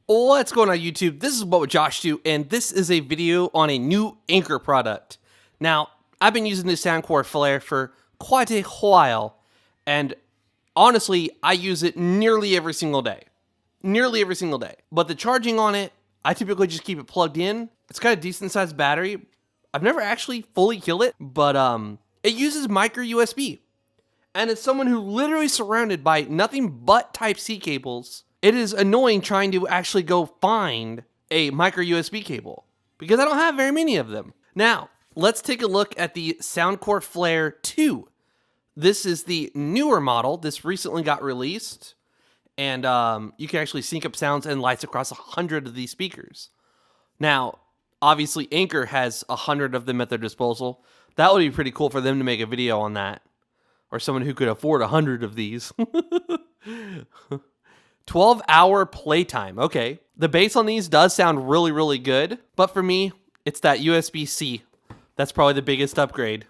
What's going on YouTube? This is What Would Josh Do, and this is a video on a new Anker product. Now, I've been using this Soundcore Flare for quite a while, and honestly, I use it nearly every single day. Nearly every single day. But the charging on it, I typically just keep it plugged in. It's got a decent sized battery. I've never actually fully killed it, but it uses micro USB. And as someone who literally surrounded by nothing but Type-C cables, it is annoying trying to actually go find a micro USB cable because I don't have very many of them. Now, let's take a look at the Soundcore Flare 2. This is the newer model. This recently got released, and you can actually sync up sounds and lights across 100 of these speakers. Now, obviously, Anker has 100 of them at their disposal. That would be pretty cool for them to make a video on that, or someone who could afford 100 of these. 12-hour playtime. Okay. The bass on these does sound really, really good. But for me, it's that USB-C. That's probably the biggest upgrade.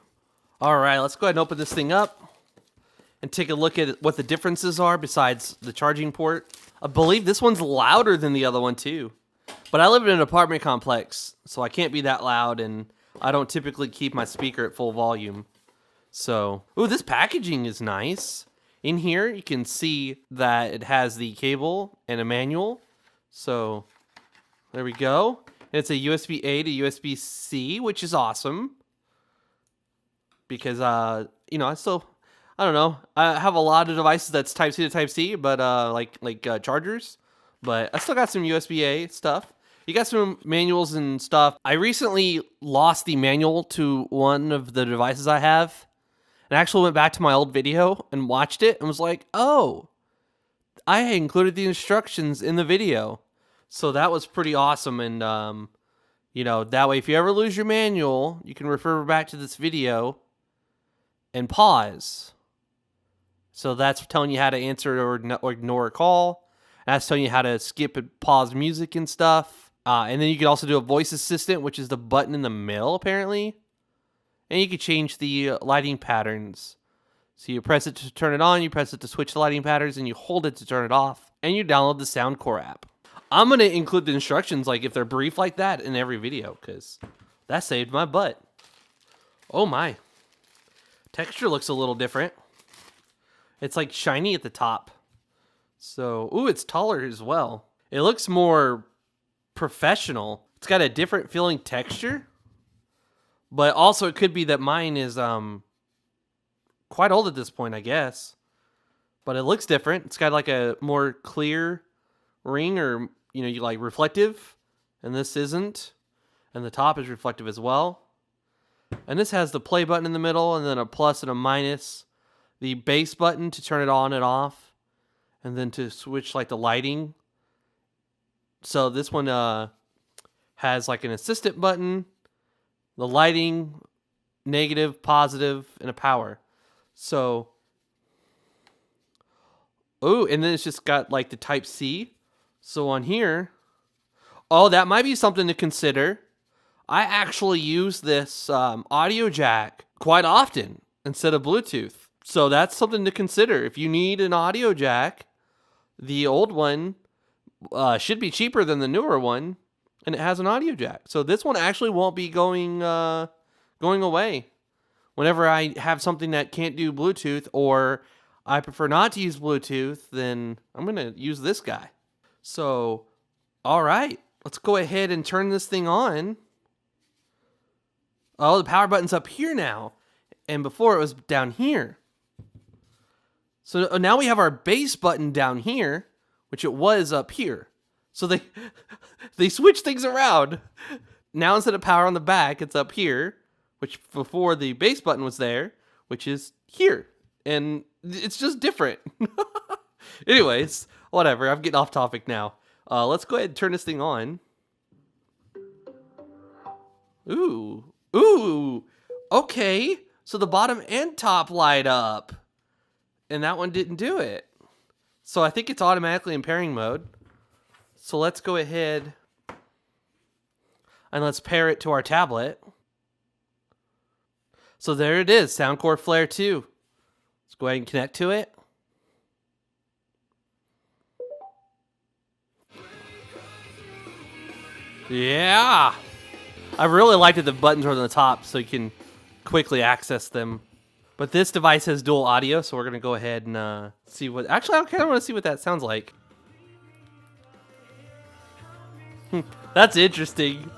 All right, let's go ahead and open this thing up and take a look at what the differences are besides the charging port. I believe this one's louder than the other one too. But I live in an apartment complex, so I can't be that loud, and I don't typically keep my speaker at full volume. So, ooh, this packaging is nice. In here, you can see that it has the cable and a manual. So, there we go. And it's a USB-A to USB-C, which is awesome. Because, I don't know. I have a lot of devices that's Type-C to Type-C, but, chargers. But I still got some USB-A stuff. You got some manuals and stuff. I recently lost the manual to one of the devices I have. And I actually went back to my old video and watched it and was like, oh, I had included the instructions in the video. So that was pretty awesome. And, that way, if you ever lose your manual, you can refer back to this video and pause. So that's telling you how to answer or ignore a call. That's telling you how to skip and pause music and stuff. And then you can also do a voice assistant, which is the button in the middle, apparently. And you can change the lighting patterns. So you press it to turn it on, you press it to switch the lighting patterns, and you hold it to turn it off. And you download the Soundcore app. I'm going to include the instructions, like if they're brief like that, in every video, because that saved my butt. Oh my. Texture looks a little different. It's like shiny at the top. So, ooh, it's taller as well. It looks more professional. It's got a different feeling texture. But also, it could be that mine is quite old at this point, I guess. But it looks different. It's got like a more clear ring, or you like reflective, and this isn't. And the top is reflective as well. And this has the play button in the middle, and then a plus and a minus. The bass button to turn it on and off, and then to switch like the lighting. So this one has like an assistant button. The lighting, negative, positive, and a power. So, oh, and then it's just got like the Type-C. So on here, oh, that might be something to consider. I actually use this audio jack quite often instead of Bluetooth. So that's something to consider. If you need an audio jack, the old one should be cheaper than the newer one. And it has an audio jack. So this one actually won't be going away. Whenever I have something that can't do Bluetooth, or I prefer not to use Bluetooth, then I'm going to use this guy. So, all right. Let's go ahead and turn this thing on. Oh, the power button's up here now. And before it was down here. So now we have our bass button down here, which it was up here. So they switch things around. Now instead of power on the back, it's up here, which before the bass button was there, which is here. And it's just different. Anyways, whatever. I'm getting off topic now. Let's go ahead and turn this thing on. Ooh. Okay. So the bottom and top light up. And that one didn't do it. So I think it's automatically in pairing mode. So let's go ahead and let's pair it to our tablet. So there it is, Soundcore Flare 2. Let's go ahead and connect to it. Yeah. I really liked that the buttons are on the top so you can quickly access them. But this device has dual audio, so we're going to go ahead and see what... Actually, I kind of want to see what that sounds like. That's interesting.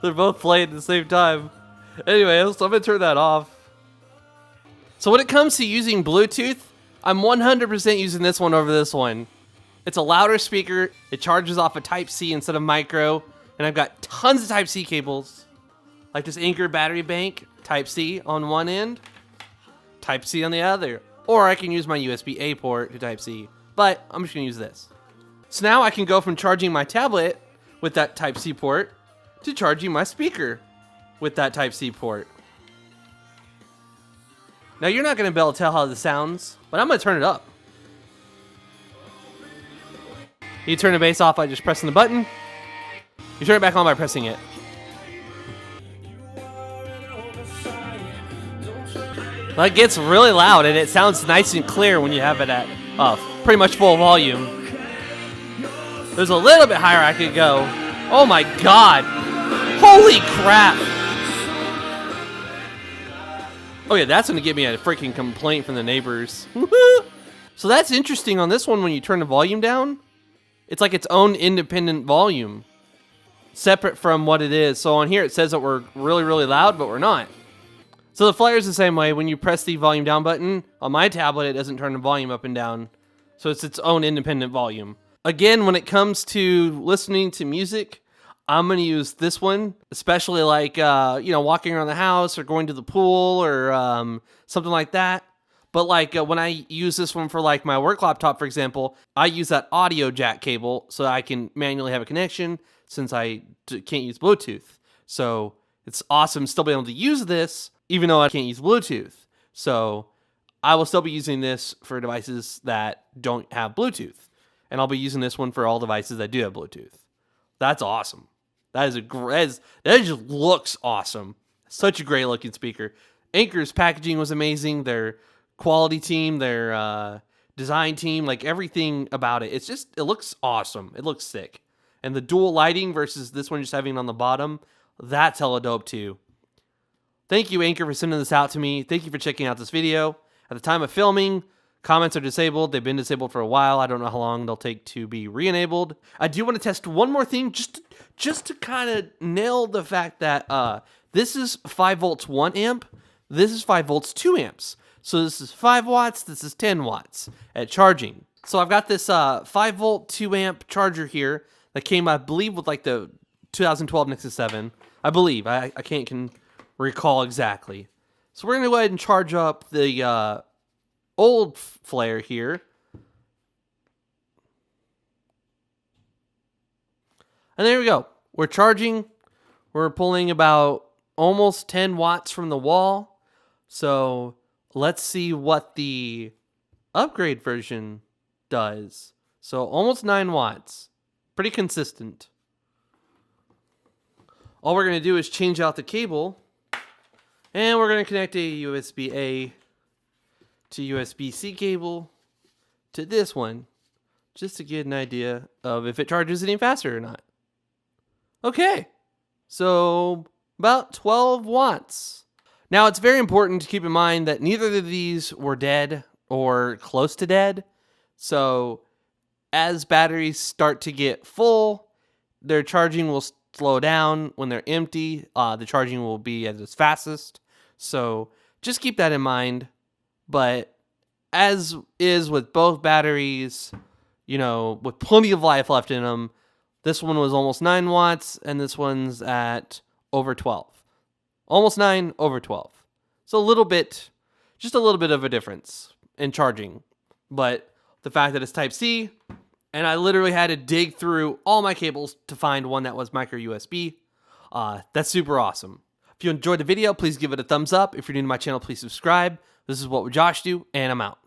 They're both playing at the same time. Anyway, so I'm going to turn that off. So when it comes to using Bluetooth, I'm 100% using this one over this one. It's a louder speaker. It charges off a Type-C instead of micro. And I've got tons of Type-C cables. Like this Anker battery bank, Type-C on one end, Type-C on the other. Or I can use my USB-A port to Type-C. But I'm just going to use this. So now I can go from charging my tablet with that Type-C port to charging my speaker with that Type-C port. Now you're not going to be able to tell how this sounds, but I'm going to turn it up. You turn the bass off by just pressing the button. You turn it back on by pressing it. That gets really loud, and it sounds nice and clear when you have it at pretty much full volume. There's a little bit higher I could go. Oh my god! Holy crap! Oh yeah, that's gonna give me a freaking complaint from the neighbors. So that's interesting on this one when you turn the volume down. It's like its own independent volume. Separate from what it is. So on here it says that we're really, really loud, but we're not. So the Flyer's the same way. When you press the volume down button, on my tablet it doesn't turn the volume up and down. So it's its own independent volume. Again, when it comes to listening to music, I'm going to use this one, especially like, walking around the house or going to the pool or something like that. But like when I use this one for like my work laptop, for example, I use that audio jack cable so I can manually have a connection since I can't use Bluetooth. So it's awesome still being able to use this even though I can't use Bluetooth. So I will still be using this for devices that don't have Bluetooth. And I'll be using this one for all devices that do have Bluetooth. That's awesome. That just looks awesome. Such a great looking speaker. Anker's packaging was amazing. Their quality team, their design team, like everything about it. It looks awesome. It looks sick. And the dual lighting versus this one just having on the bottom, that's hella dope too. Thank you, Anker, for sending this out to me. Thank you for checking out this video. At the time of filming, comments are disabled. They've been disabled for a while. I don't know how long they'll take to be re-enabled. I do want to test one more thing just to kind of nail the fact that this is 5 volts 1 amp. This is 5 volts 2 amps. So this is 5 watts. This is 10 watts at charging. So I've got this 5 volt 2 amp charger here that came, I believe, with like the 2012 Nexus 7. I believe. I can't recall exactly. So we're going to go ahead and charge up the old flare here. And there we go. We're charging. We're pulling about almost 10 watts from the wall. So let's see what the upgrade version does. So almost 9 watts. Pretty consistent. All we're going to do is change out the cable. And we're going to connect a USB-A to USB-C cable to this one, just to get an idea of if it charges any faster or not. Okay, so about 12 watts. Now, it's very important to keep in mind that neither of these were dead or close to dead. So as batteries start to get full, their charging will slow down. When they're empty, the charging will be at its fastest. So just keep that in mind. But as is with both batteries, with plenty of life left in them, this one was almost 9 watts, and this one's at over 12. Almost 9, over 12. So just a little bit of a difference in charging. But the fact that it's Type-C, and I literally had to dig through all my cables to find one that was micro USB, that's super awesome. If you enjoyed the video, please give it a thumbs up. If you're new to my channel, please subscribe. This is What Would Josh Do, and I'm out.